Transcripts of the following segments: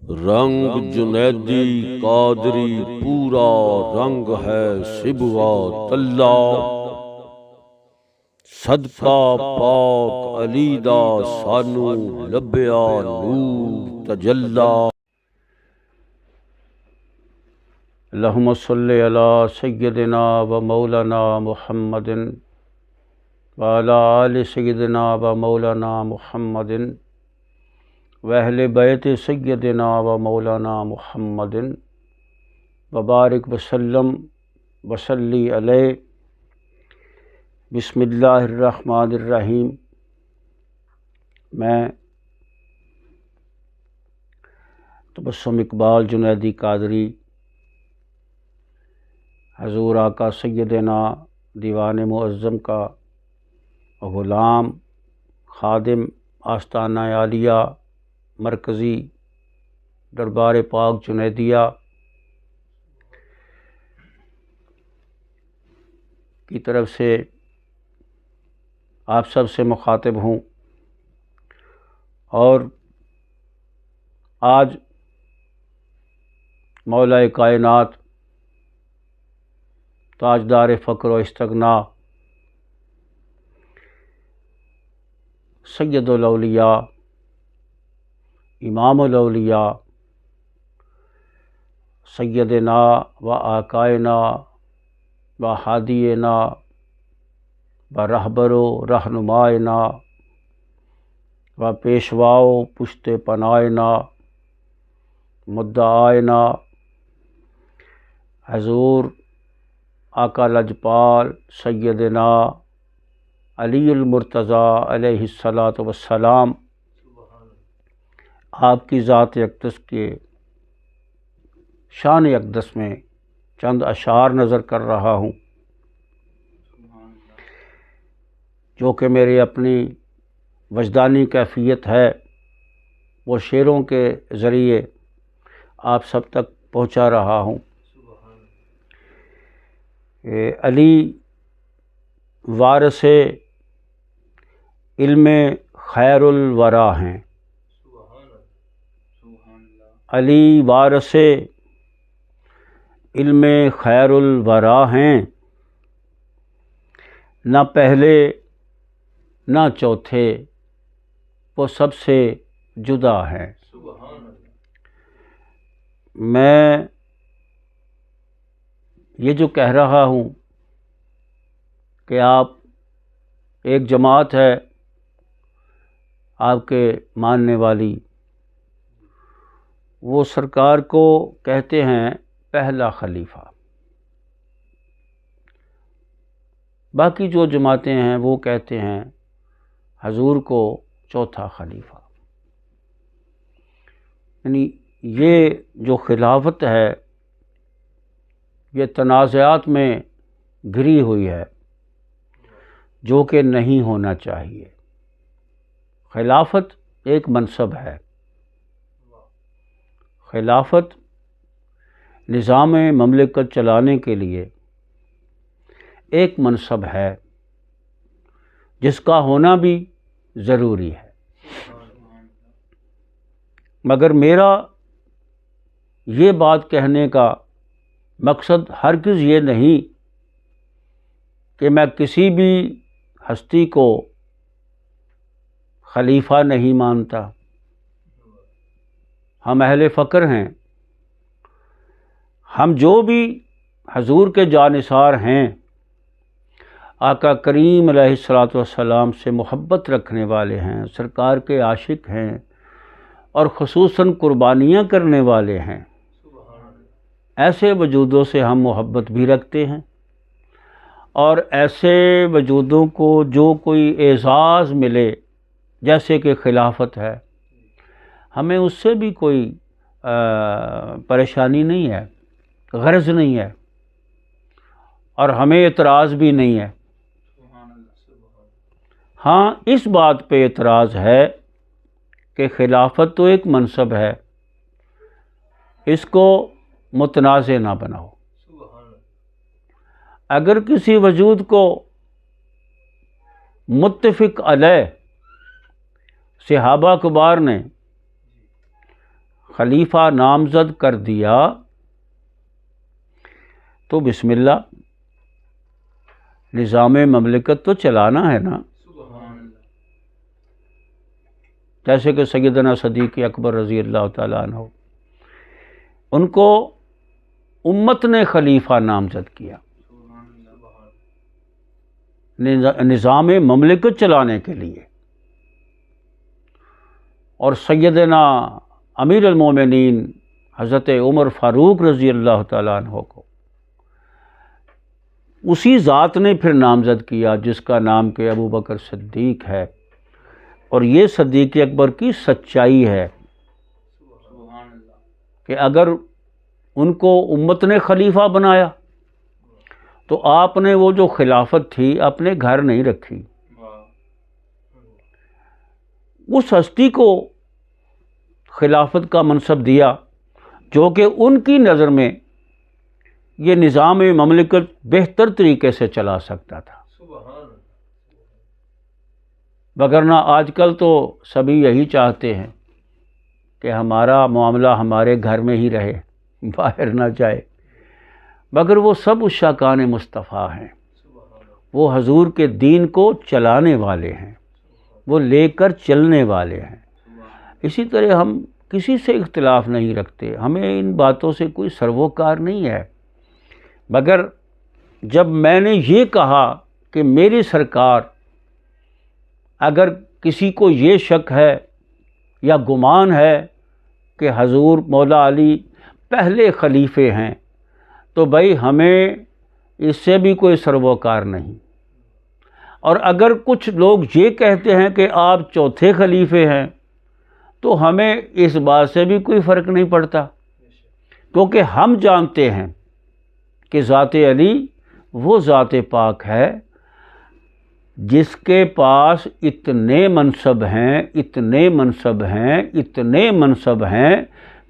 رنگ جنیدی قادری پورا رنگ ہے صبغات اللہ، صدقہ پاک علی دا سانو لبیا نور تجلا۔ اللہم صلی علی سیدنا و مولانا محمد وعلی آل سیدنا و مولانا محمد وَأَهْلِ بَيْتِ سیدنا و مولانا محمد وبارک وسلم وصلی علیہ۔ بسم اللہ الرحمن الرحیم۔ میں تبسم اقبال جنیدی قادری حضور آقا سیدنا دیوان معظم کا غلام، خادم آستانہ عالیہ مرکزی دربار پاک جنیدیہ کی طرف سے آپ سب سے مخاطب ہوں، اور آج مولا کائنات تاجدار فقر و استغنا سید الاولیاء امام الاولیاء سیدنا و آقائنا و ہادینا و رہبر و رہنمائنا و پیشواؤ پشت پنائنا مدعائنا حضور آقا لجپال سیدنا علی المرتضیٰ علیہ الصلاۃ والسلام، آپ کی ذات اقدس کے شان اقدس میں چند اشعار نظر کر رہا ہوں، جو کہ میری اپنی وجدانی کیفیت ہے، وہ شعروں کے ذریعے آپ سب تک پہنچا رہا ہوں۔ علی وارث علم خیر الورا ہیں، علی وارث علم خیر الورا ہیں، نہ پہلے نہ چوتھے وہ سب سے جدا ہیں۔ میں یہ جو کہہ رہا ہوں کہ آپ ایک جماعت ہے آپ کے ماننے والی، وہ سرکار کو کہتے ہیں پہلا خلیفہ، باقی جو جماعتیں ہیں وہ کہتے ہیں حضور کو چوتھا خلیفہ۔ یعنی یہ جو خلافت ہے یہ تنازعات میں گھری ہوئی ہے، جو کہ نہیں ہونا چاہیے۔ خلافت ایک منصب ہے، خلافت نظام مملکت چلانے کے لیے ایک منصب ہے جس کا ہونا بھی ضروری ہے، مگر میرا یہ بات کہنے کا مقصد ہرگز یہ نہیں کہ میں کسی بھی ہستی کو خلیفہ نہیں مانتا۔ ہم اہل فقر ہیں، ہم جو بھی حضور کے جانثار ہیں، آقا کریم علیہ الصلاۃ والسلام سے محبت رکھنے والے ہیں، سرکار کے عاشق ہیں، اور خصوصاً قربانیاں کرنے والے ہیں، ایسے وجودوں سے ہم محبت بھی رکھتے ہیں، اور ایسے وجودوں کو جو کوئی اعزاز ملے جیسے کہ خلافت ہے، ہمیں اس سے بھی کوئی پریشانی نہیں ہے، غرض نہیں ہے، اور ہمیں اعتراض بھی نہیں ہے۔ ہاں، اس بات پہ اعتراض ہے کہ خلافت تو ایک منصب ہے، اس کو متنازع نہ بناؤ۔ اگر کسی وجود کو متفق علیہ صحابہ کبار نے خلیفہ نامزد کر دیا تو بسم اللہ، نظام مملکت تو چلانا ہے نا. جیسے کہ سیدنا صدیق اکبر رضی اللہ تعالیٰ عنہ، ان کو امت نے خلیفہ نامزد کیا نظام مملکت چلانے کے لیے، اور سیدنا امیر المومنین حضرت عمر فاروق رضی اللہ تعالیٰ عنہ کو اسی ذات نے پھر نامزد کیا جس کا نام کہ ابو بکر صدیق ہے. اور یہ صدیق اکبر کی سچائی ہے کہ اگر ان کو امت نے خلیفہ بنایا تو آپ نے وہ جو خلافت تھی اپنے گھر نہیں رکھی، اس ہستی کو خلافت کا منصب دیا جو کہ ان کی نظر میں یہ نظام مملکت بہتر طریقے سے چلا سکتا تھا. وگرنہ آج کل تو سبھی یہی چاہتے ہیں کہ ہمارا معاملہ ہمارے گھر میں ہی رہے، باہر نہ جائے، مگر وہ سب عشاقان مصطفیٰ ہیں، وہ حضور کے دین کو چلانے والے ہیں، وہ لے کر چلنے والے ہیں. اسی طرح ہم کسی سے اختلاف نہیں رکھتے، ہمیں ان باتوں سے کوئی سروکار نہیں ہے، مگر جب میں نے یہ کہا کہ میری سرکار، اگر کسی کو یہ شک ہے یا گمان ہے کہ حضور مولا علی پہلے خلیفے ہیں تو بھائی ہمیں اس سے بھی کوئی سروکار نہیں. اور اگر کچھ لوگ یہ کہتے ہیں کہ آپ چوتھے خلیفے ہیں تو ہمیں اس بات سے بھی کوئی فرق نہیں پڑتا، کیونکہ ہم جانتے ہیں کہ ذات علی وہ ذات پاک ہے جس کے پاس اتنے منصب ہیں، اتنے منصب ہیں، اتنے منصب ہیں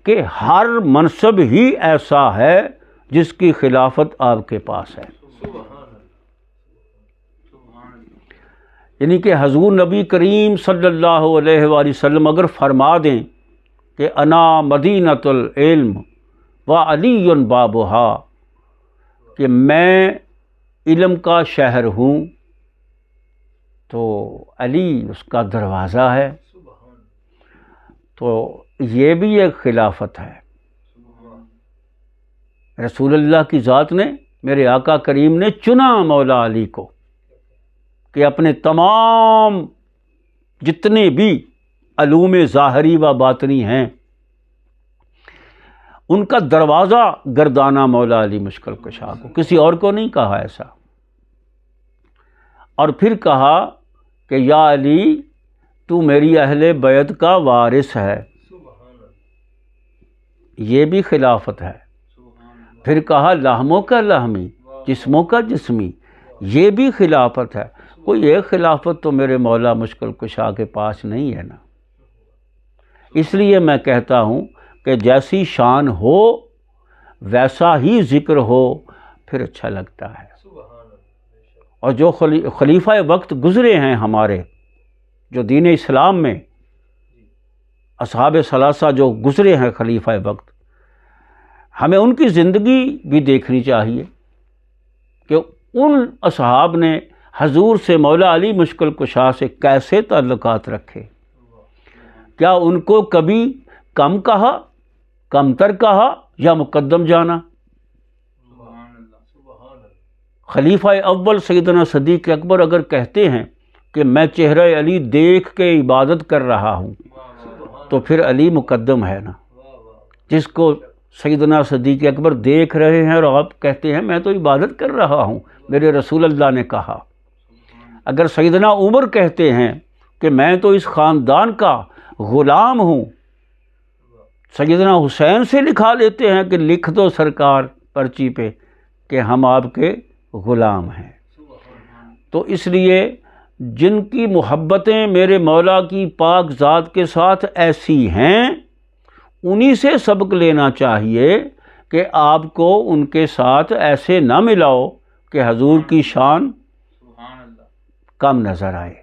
کہ ہر منصب ہی ایسا ہے جس کی خلافت آپ کے پاس ہے. یعنی کہ حضور نبی کریم صلی اللہ علیہ وآلہ وسلم اگر فرما دیں کہ انا مدینۃ العلم و علی بابھا، کہ میں علم کا شہر ہوں، تو علی اس کا دروازہ ہے، تو یہ بھی ایک خلافت ہے. رسول اللہ کی ذات نے، میرے آقا کریم نے چنا مولا علی کو کہ اپنے تمام جتنے بھی علوم ظاہری و باطنی ہیں ان کا دروازہ گردانا مولا علی مشکل کشا کو، کسی اور کو نہیں کہا ایسا. اور پھر کہا کہ یا علی تو میری اہل بیت کا وارث ہے، یہ بھی خلافت ہے. پھر کہا لحموں کا لحمی، جسموں کا جسمی، یہ بھی خلافت ہے. کوئی ایک خلافت تو میرے مولا مشکل کشا کے پاس نہیں ہے نا. اس لیے میں کہتا ہوں کہ جیسی شان ہو ویسا ہی ذکر ہو پھر اچھا لگتا ہے. اور جو خلیفہ وقت گزرے ہیں ہمارے، جو دین اسلام میں اصحاب ثلاثہ جو گزرے ہیں خلیفہ وقت، ہمیں ان کی زندگی بھی دیکھنی چاہیے کہ ان اصحاب نے حضور سے، مولا علی مشکل کشا سے کیسے تعلقات رکھے. کیا ان کو کبھی کم کہا، کمتر کہا یا مقدم جانا؟ خلیفہ اول سیدنا صدیق اکبر اگر کہتے ہیں کہ میں چہرہ علی دیکھ کے عبادت کر رہا ہوں تو پھر علی مقدم ہے نا. جس کو سیدنا صدیق اکبر دیکھ رہے ہیں اور آپ کہتے ہیں میں تو عبادت کر رہا ہوں، میرے رسول اللہ نے کہا. اگر سیدنا عمر کہتے ہیں کہ میں تو اس خاندان کا غلام ہوں، سیدنا حسین سے لکھا لیتے ہیں کہ لکھ دو سرکار پرچی پہ کہ ہم آپ کے غلام ہیں. تو اس لیے جن کی محبتیں میرے مولا کی پاک ذات کے ساتھ ایسی ہیں، انہی سے سبق لینا چاہیے کہ آپ کو ان کے ساتھ ایسے نہ ملاؤ کہ حضور کی شان کم نظر آئے.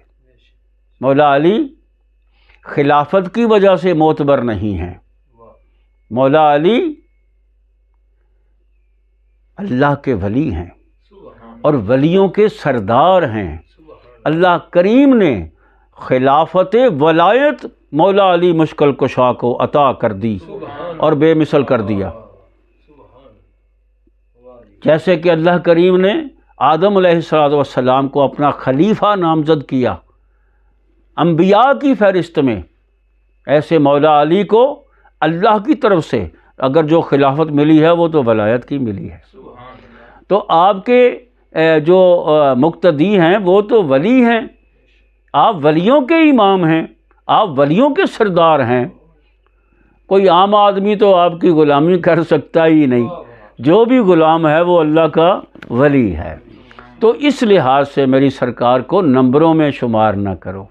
مولا علی خلافت کی وجہ سے معتبر نہیں ہیں، مولا علی اللہ کے ولی ہیں اور ولیوں کے سردار ہیں. اللہ کریم نے خلافت ولایت مولا علی مشکل کشا کو عطا کر دی اور بے مثل کر دیا. جیسے کہ اللہ کریم نے آدم علیہ السلام کو اپنا خلیفہ نامزد کیا انبیاء کی فہرست میں، ایسے مولا علی کو اللہ کی طرف سے اگر جو خلافت ملی ہے وہ تو ولایت کی ملی ہے. تو آپ کے جو مقتدی ہیں وہ تو ولی ہیں، آپ ولیوں کے امام ہیں، آپ ولیوں کے سردار ہیں. کوئی عام آدمی تو آپ کی غلامی کر سکتا ہی نہیں، جو بھی غلام ہے وہ اللہ کا ولی ہے. تو اس لحاظ سے میری سرکار کو نمبروں میں شمار نہ کرو.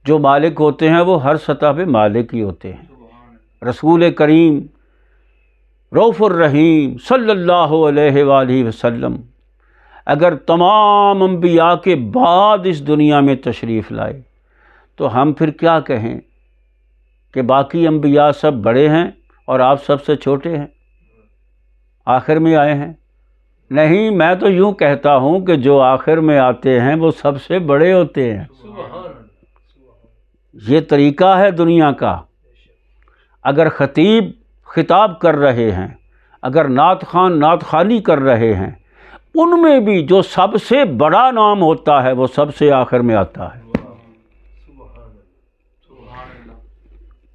جو مالک ہوتے ہیں وہ ہر سطح پہ مالک ہی ہوتے ہیں. رسول کریم رؤوف الرحیم صلی اللہ علیہ وآلہ وسلم اگر تمام انبیاء کے بعد اس دنیا میں تشریف لائے تو ہم پھر کیا کہیں کہ باقی انبیاء سب بڑے ہیں اور آپ سب سے چھوٹے ہیں، آخر میں آئے ہیں؟ نہیں، میں تو یوں کہتا ہوں کہ جو آخر میں آتے ہیں وہ سب سے بڑے ہوتے ہیں. یہ طریقہ ہے دنیا کا. اگر خطیب خطاب کر رہے ہیں، اگر نعت خوان نعت خوانی کر رہے ہیں، ان میں بھی جو سب سے بڑا نام ہوتا ہے وہ سب سے آخر میں آتا ہے.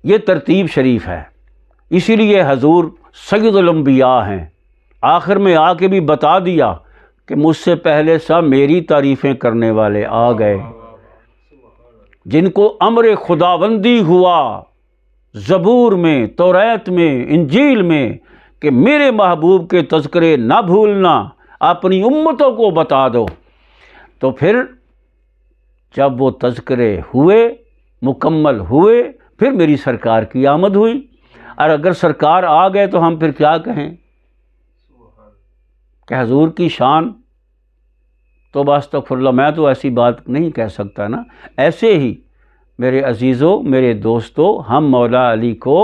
یہ ترتیب شریف ہے. اسی لیے حضور سید الانبیاء ہیں. آخر میں آ کے بھی بتا دیا کہ مجھ سے پہلے سب میری تعریفیں کرنے والے آ گئے، جن کو امر خداوندی ہوا زبور میں، توریت میں، انجیل میں کہ میرے محبوب کے تذکرے نہ بھولنا، اپنی امتوں کو بتا دو. تو پھر جب وہ تذکرے ہوئے، مکمل ہوئے، پھر میری سرکار کی آمد ہوئی. اور اگر سرکار آ گئے تو ہم پھر کیا کہیں کہ حضور کی شان تو استغفر اللہ، میں تو ایسی بات نہیں کہہ سکتا نا. ایسے ہی میرے عزیزوں، میرے دوستوں، ہم مولا علی کو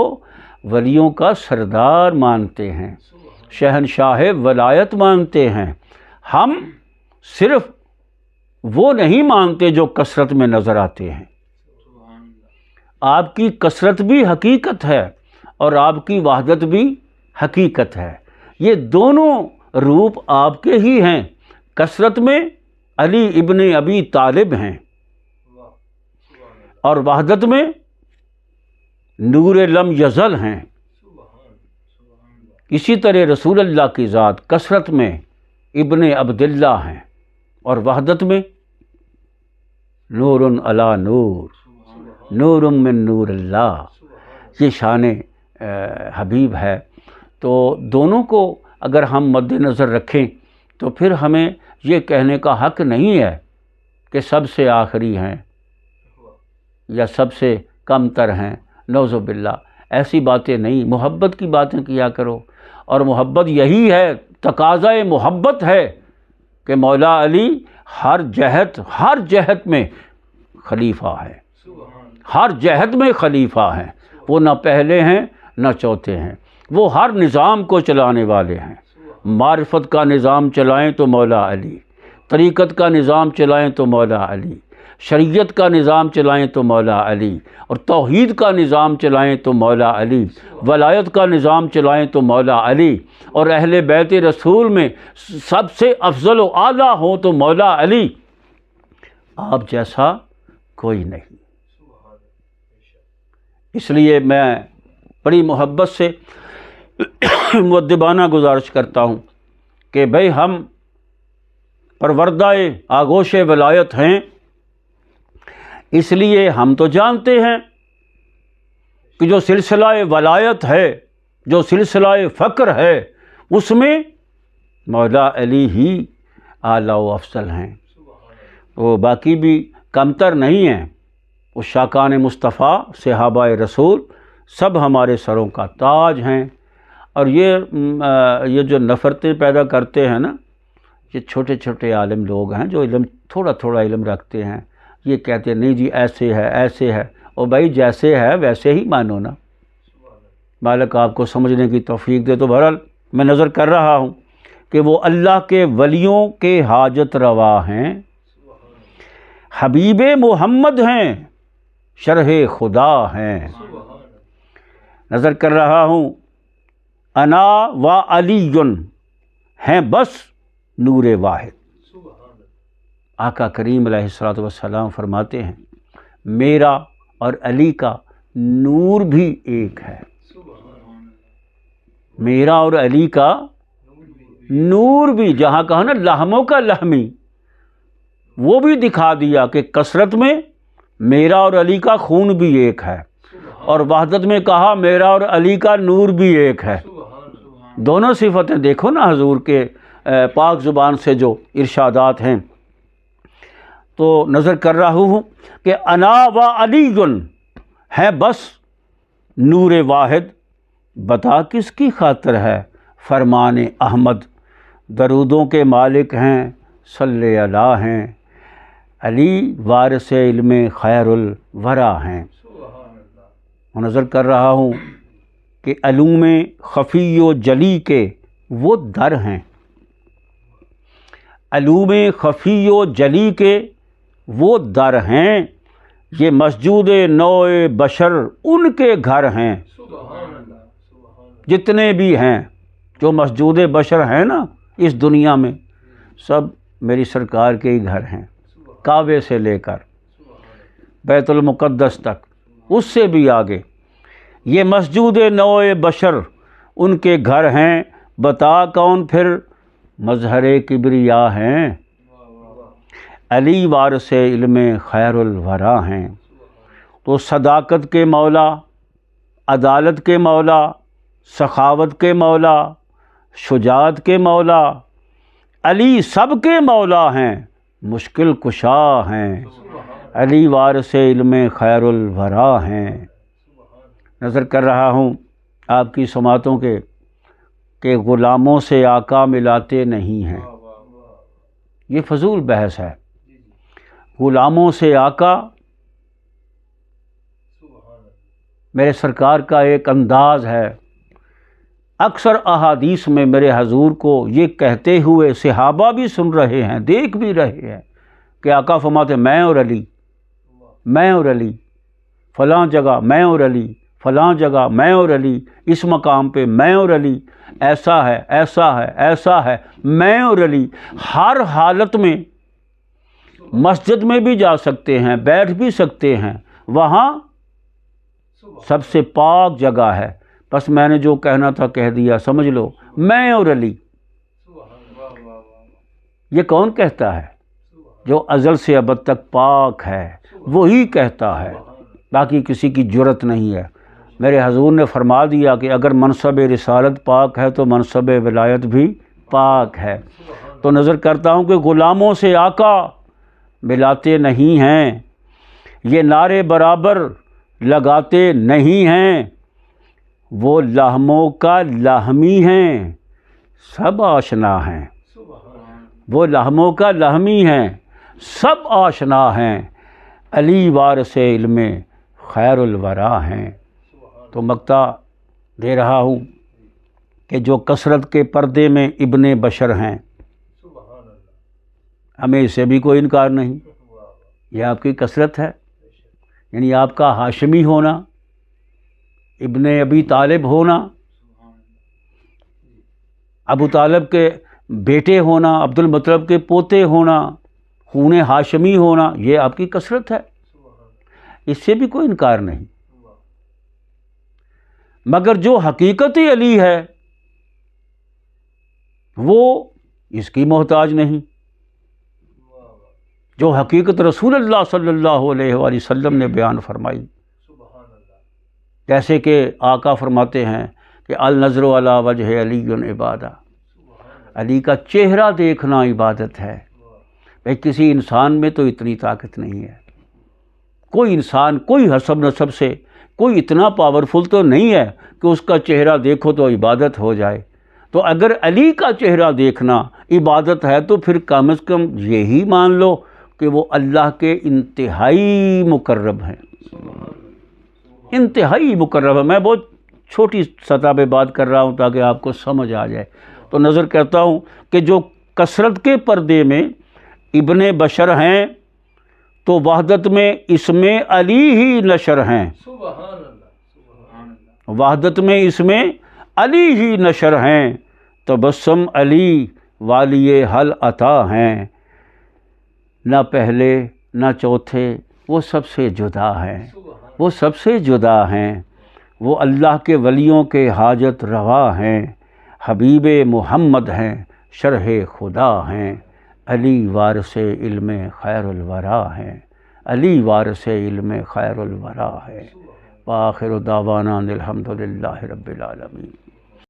ولیوں کا سردار مانتے ہیں، شہنشاہ ولایت مانتے ہیں. ہم صرف وہ نہیں مانتے جو کثرت میں نظر آتے ہیں. آپ کی کثرت بھی حقیقت ہے اور آپ کی وحدت بھی حقیقت ہے. یہ دونوں روپ آپ کے ہی ہیں. کثرت میں علی ابن ابی طالب ہیں اور وحدت میں نور لم یزل ہیں. اسی طرح رسول اللہ کی ذات کثرت میں ابن عبداللہ ہیں اور وحدت میں نور علی نور، نور من نور اللہ. یہ شان حبیب ہے. تو دونوں کو اگر ہم مد نظر رکھیں تو پھر ہمیں یہ کہنے کا حق نہیں ہے کہ سب سے آخری ہیں یا سب سے کم تر ہیں. نعوذ باللہ، ایسی باتیں نہیں. محبت کی باتیں کیا کرو، اور محبت یہی ہے، تقاضۂ محبت ہے کہ مولا علی ہر جہت میں خلیفہ ہے، ہر جہت میں خلیفہ ہیں. وہ نہ پہلے ہیں نہ چوتھے ہیں. وہ ہر نظام کو چلانے والے ہیں. معرفت کا نظام چلائیں تو مولا علی، طریقت کا نظام چلائیں تو مولا علی، شریعت کا نظام چلائیں تو مولا علی، اور توحید کا نظام چلائیں تو مولا علی، ولایت کا نظام چلائیں تو مولا علی، اور اہل بیت رسول میں سب سے افضل و اعلیٰ ہوں تو مولا علی. آپ جیسا کوئی نہیں. اس لیے میں بڑی محبت سے مؤدبانہ گزارش کرتا ہوں کہ بھئی ہم پروردہ آغوش ولایت ہیں. اس لیے ہم تو جانتے ہیں کہ جو سلسلہ ولایت ہے، جو سلسلہ فقر ہے، اس میں مولا علی ہی اعلیٰ و افضل ہیں. وہ باقی بھی کمتر نہیں ہیں. وہ شاکان مصطفیٰ، صحابہ رسول سب ہمارے سروں کا تاج ہیں. اور یہ جو نفرتیں پیدا کرتے ہیں نا، یہ چھوٹے چھوٹے عالم لوگ ہیں جو تھوڑا تھوڑا علم رکھتے ہیں. یہ کہتے ہیں نہیں جی ایسے ہے ایسے ہے، اور بھائی جیسے ہے ویسے ہی مانو نا، مالک آپ کو سمجھنے کی توفیق دے۔ تو بہرحال میں نظر کر رہا ہوں کہ وہ اللہ کے ولیوں کے حاجت روا ہیں، حبیب محمد ہیں، شرح خدا ہیں۔ نظر کر رہا ہوں، انا و علی ہیں بس نور واحد۔ آقا کریم علیہ الصلوۃ والسلام فرماتے ہیں میرا اور علی کا نور بھی ایک ہے، میرا اور علی کا نور بھی، جہاں کہا نا لہموں کا لہمی، وہ بھی دکھا دیا کہ کثرت میں میرا اور علی کا خون بھی ایک ہے، اور وحدت میں کہا میرا اور علی کا نور بھی ایک ہے۔ دونوں صفتیں دیکھو نا حضور کے پاک زبان سے جو ارشادات ہیں۔ تو نظر کر رہا ہوں کہ انا و علی ہے بس نور واحد، بتا کس کی خاطر ہے فرمان احمد، درودوں کے مالک ہیں صلی اللہ ہیں، علی وارث علم خیر الورا ہیں۔ اور نظر کر رہا ہوں کہ علوم خفی و جلی کے وہ در ہیں، علوم خفی و جلی کے وہ در ہیں، یہ مسجود نوع بشر ان کے گھر ہیں۔ جتنے بھی ہیں جو مسجود بشر ہیں نا اس دنیا میں، سب میری سرکار کے ہی گھر ہیں، کعبے سے لے کر بیت المقدس تک، اس سے بھی آگے۔ یہ مسجود نوع بشر ان کے گھر ہیں، بتا کون پھر مظہر کبریا ہیں، علی وارث علم خیر الورا ہیں۔ تو صداقت کے مولا، عدالت کے مولا، سخاوت کے مولا، شجاعت کے مولا، علی سب کے مولا ہیں، مشکل کشا ہیں، علی وارث علم خیر الورا ہیں۔ نظر کر رہا ہوں آپ کی سماعتوں کے کہ غلاموں سے آقا ملاتے نہیں ہیں، یہ فضول بحث ہے۔ غلاموں سے آقا میرے سرکار کا ایک انداز ہے، اکثر احادیث میں میرے حضور کو یہ کہتے ہوئے صحابہ بھی سن رہے ہیں، دیکھ بھی رہے ہیں کہ آقا فرماتے میں اور علی، میں اور علی، فلاں جگہ میں اور علی، فلاں جگہ میں اور علی، اس مقام پہ میں اور علی، ایسا ہے ایسا ہے ایسا ہے، میں اور علی۔ ہر حالت میں مسجد میں بھی جا سکتے ہیں، بیٹھ بھی سکتے ہیں، وہاں سب سے پاک جگہ ہے۔ بس میں نے جو کہنا تھا کہہ دیا، سمجھ لو میں اور علی۔ یہ کون کہتا ہے؟ جو ازل سے ابد تک پاک ہے وہی کہتا ہے، باقی کسی کی جرت نہیں ہے۔ میرے حضور نے فرما دیا کہ اگر منصب رسالت پاک ہے تو منصب ولایت بھی پاک ہے۔ تو نظر کرتا ہوں کہ غلاموں سے آقا ملاتے نہیں ہیں، یہ نعرے برابر لگاتے نہیں ہیں، وہ لہموں کا لہمی ہیں، سب آشنا ہیں، وہ لہموں کا لہمی ہیں، سب آشنا ہیں، علی وارث علم خیر الورا ہیں۔ تو مقطع دے رہا ہوں کہ جو کثرت کے پردے میں ابن بشر ہیں، ہمیں اس سے بھی کوئی انکار نہیں، یہ آپ کی کثرت ہے، یعنی آپ کا ہاشمی ہونا، ابن ابی طالب ہونا، ابو طالب کے بیٹے ہونا، عبد المطلب کے پوتے ہونا، خون ہاشمی ہونا، یہ آپ کی کثرت ہے، اس سے بھی کوئی انکار نہیں۔ مگر جو حقیقتی علی ہے وہ اس کی محتاج نہیں، جو حقیقت رسول اللہ صلی اللہ علیہ وآلہ وسلم نے بیان فرمائی، جیسے کہ آقا فرماتے ہیں کہ النظر علی وجہ علی عبادہ، علی کا چہرہ دیکھنا عبادت ہے۔ بھئی کسی انسان میں تو اتنی طاقت نہیں ہے، کوئی انسان کوئی حسب نسب سے کوئی اتنا پاورفل تو نہیں ہے کہ اس کا چہرہ دیکھو تو عبادت ہو جائے۔ تو اگر علی کا چہرہ دیکھنا عبادت ہے تو پھر کم از کم یہی مان لو کہ وہ اللہ کے انتہائی مقرب ہیں۔ انتہائی مقرب ہے۔ میں بہت چھوٹی سطح پہ بات کر رہا ہوں تاکہ آپ کو سمجھ آ جائے، تو نظر کرتا ہوں کہ جو کثرت کے پردے میں ابن بشر ہیں تو وحدت میں اس میں علی ہی نشر ہیں، وحدت میں اس میں علی ہی نشر ہیں، تبسم علی والی حل عطا ہیں، نہ پہلے نہ چوتھے، وہ سب سے جدا ہیں، وہ سب سے جدا ہیں، وہ اللہ کے ولیوں کے حاجت روا ہیں، حبیب محمد ہیں، شرح خدا ہیں، علی وارث علم خیر الورا ہیں، علی وارث علم خیر الورا ہے۔ وآخر دعوانا الحمد للہ رب العالمین۔